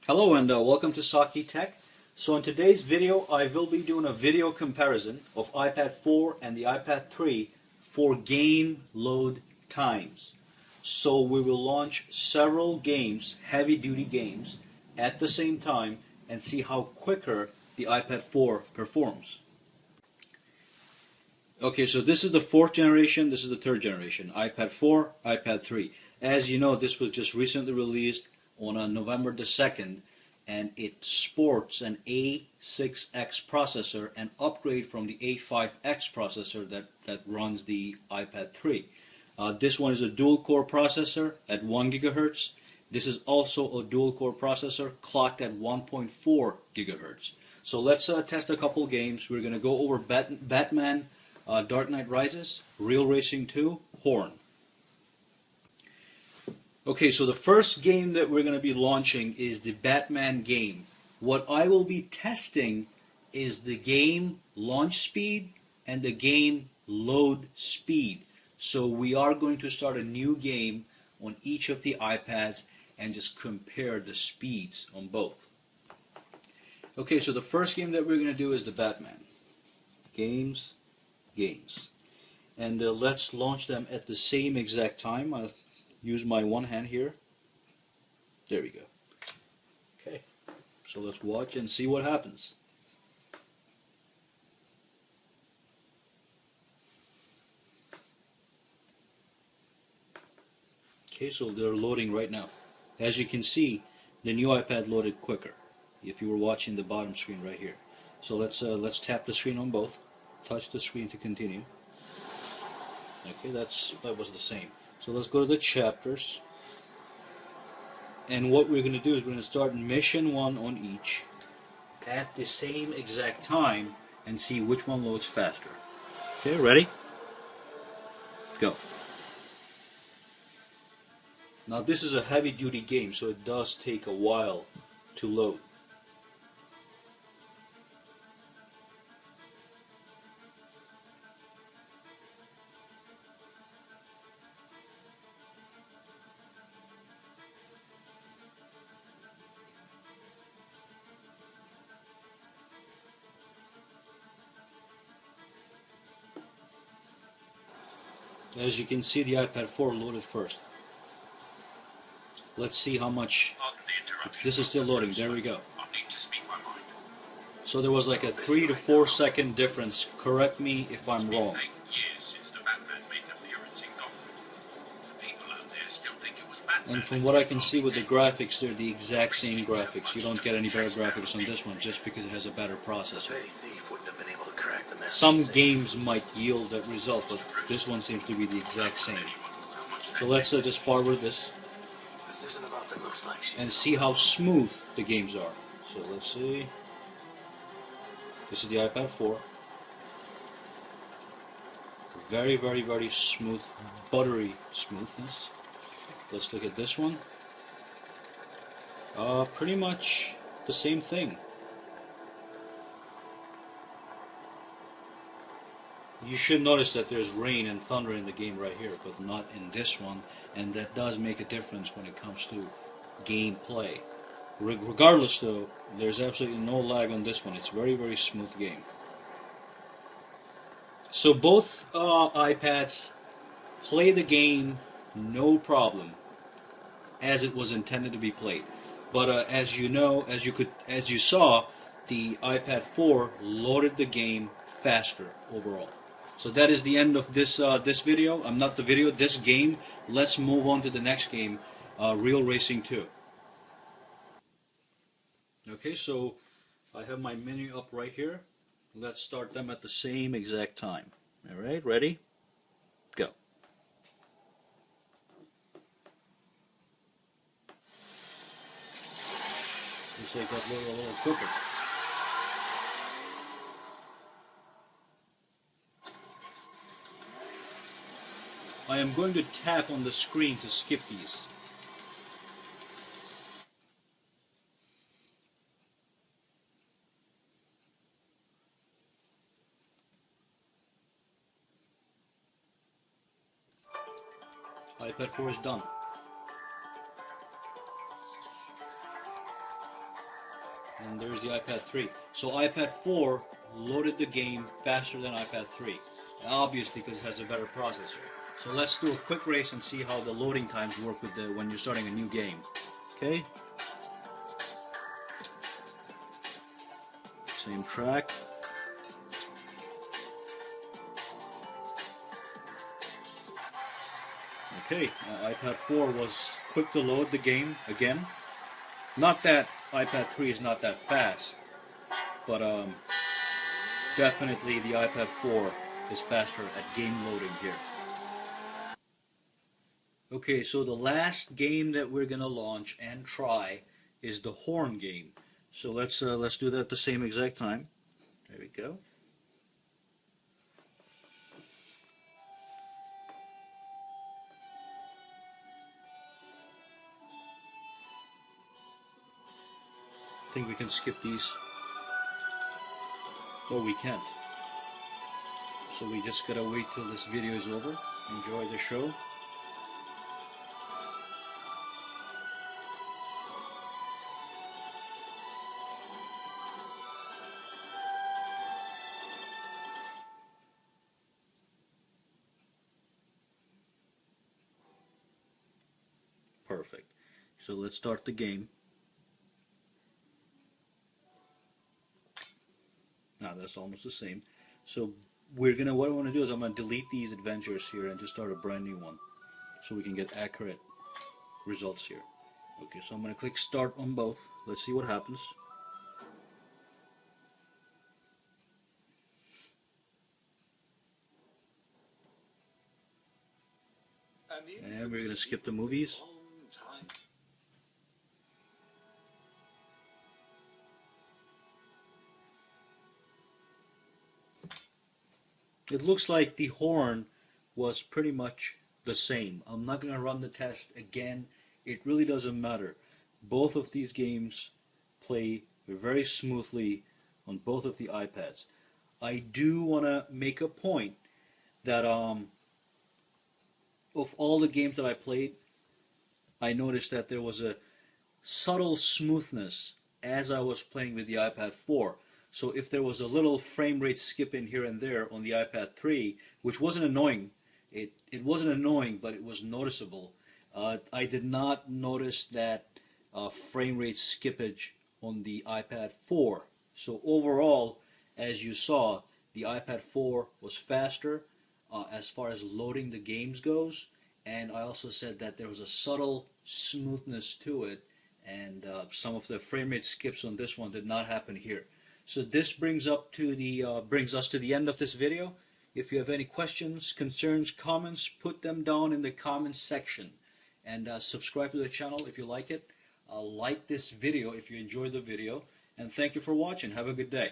Hello and welcome to Saki Tech. So in today's video I will be doing a video comparison of iPad 4 and the iPad 3 for game load times. So we will launch several games, heavy duty games, at the same time and see how quicker the iPad 4 performs. Okay, so this is the fourth generation, this is the third generation, iPad 4, iPad 3. As you know, this was just recently released on November the 2nd, and it sports an A6X processor, an upgrade from the A5X processor that runs the iPad 3. This one is a dual-core processor at 1 gigahertz. This is also a dual-core processor clocked at 1.4 gigahertz. So let's test a couple games. We're going to go over Batman Dark Knight Rises, Real Racing 2, Horn. Okay, so the first game that we're going to be launching is the Batman game. What I will be testing is the game launch speed and the game load speed. So we are going to start a new game on each of the iPads and just compare the speeds on both. Okay, so the first game that we're going to do is the Batman. Games. And let's launch them at the same exact time. I'll use my one hand here. There we go. Okay, so let's watch and see what happens. Okay, so they're loading right now. As you can see, the new iPad loaded quicker if you were watching the bottom screen right here. So let's tap the screen on both. Touch the screen to continue. Okay, that was the same. So let's go to the chapters. And what we're going to do is we're going to start mission 1 on each at the same exact time and see which one loads faster. Okay, ready? Go. Now this is a heavy duty game, so it does take a while to load. As you can see, the iPad 4 loaded first. Let's see how much. This is still loading. There we go. So there was like a 3 to 4 second difference. Correct me if I'm wrong. And from what I can see with the graphics, they're the exact same graphics. You don't get any better graphics on this one just because it has a better processor. Some games might yield that result, but this one seems to be the exact same. So let's just forward this and see how smooth the games are. So let's see. This is the iPad 4. Very, very, very smooth, buttery smoothness. Let's look at this one. Pretty much the same thing. You should notice that there's rain and thunder in the game right here, but not in this one, and that does make a difference when it comes to gameplay. Regardless though, there's absolutely no lag on this one. It's a very, very smooth game. So both iPads play the game no problem as it was intended to be played. But as you know, as you saw, the iPad 4 loaded the game faster overall. So that is the end of this video. This game. Let's move on to the next game, Real Racing 2. Okay, so I have my menu up right here. Let's start them at the same exact time. All right, ready? Go. Looks like that loaded a little quicker. I am going to tap on the screen to skip these. iPad 4 is done. and there's the iPad 3. So iPad 4 loaded the game faster than iPad 3, obviously because it has a better processor. So let's do a quick race and see how the loading times work with when you're starting a new game. Okay? Same track. Okay, iPad 4 was quick to load the game again. Not that iPad 3 is not that fast, but definitely the iPad 4 is faster at game loading here. Okay, so the last game that we're gonna launch and try is the horn game. So let's do that at the same exact time. There we go. I think we can skip these. Oh, we can't. So we just gotta wait till this video is over. Enjoy the show. Perfect. So let's start the game. Now that's almost the same. So what I want to do is I'm going to delete these adventures here and just start a brand new one so we can get accurate results here. Okay, so I'm going to click start on both. Let's see what happens. And we're going to skip the movies. It looks like the horn was pretty much the same. I'm not going to run the test again. It really doesn't matter. Both of these games play very smoothly on both of the iPads. I do want to make a point that of all the games that I played, I noticed that there was a subtle smoothness as I was playing with the iPad 4. So if there was a little frame rate skip in here and there on the iPad 3, which wasn't annoying, it wasn't annoying, but it was noticeable. I did not notice that frame rate skippage on the iPad 4. So overall, as you saw, the iPad 4 was faster as far as loading the games goes, and I also said that there was a subtle smoothness to it, and some of the frame rate skips on this one did not happen here. So this brings us to the end of this video. If you have any questions, concerns, comments, put them down in the comments section, and subscribe to the channel if you like it. Like this video if you enjoyed the video, and thank you for watching. Have a good day.